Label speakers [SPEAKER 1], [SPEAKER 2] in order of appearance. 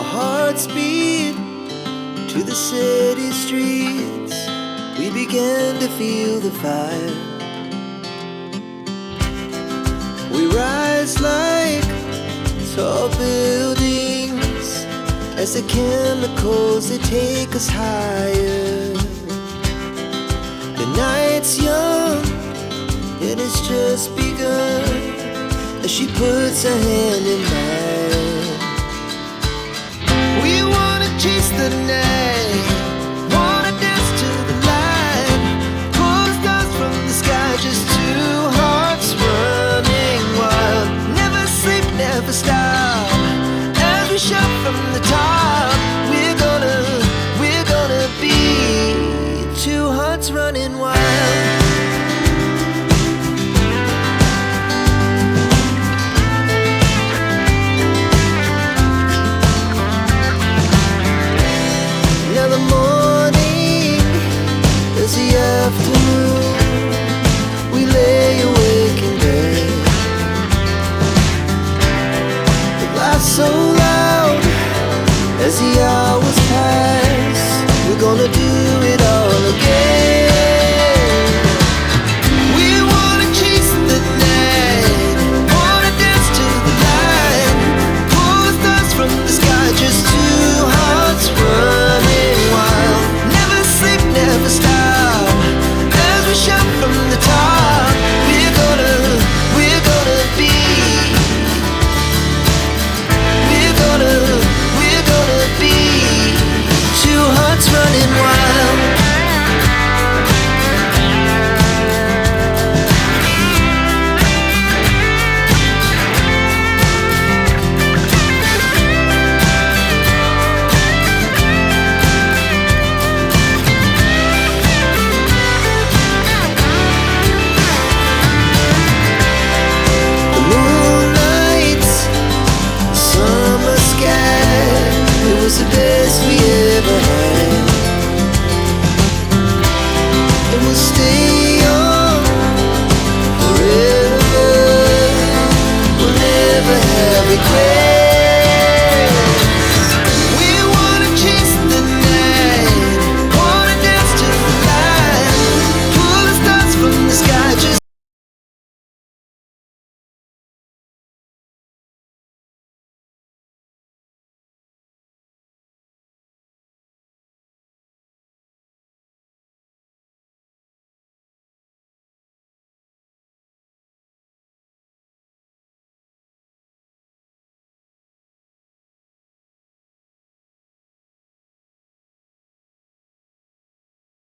[SPEAKER 1] Our hearts beat to the city streets. We began to feel the fire. We rise like tall buildings as the chemicals, they take us higher. The night's young, it has just begun, as she puts her hand in mine. We wanna chase the night, wanna dance to the light, pull the stars from the sky, just two hearts running wild. Never sleep, never stop, as we shout from the top. We're gonna be two hearts running wild. Now the morning is the afternoon. We lay awake in bed. The laughs so loud as the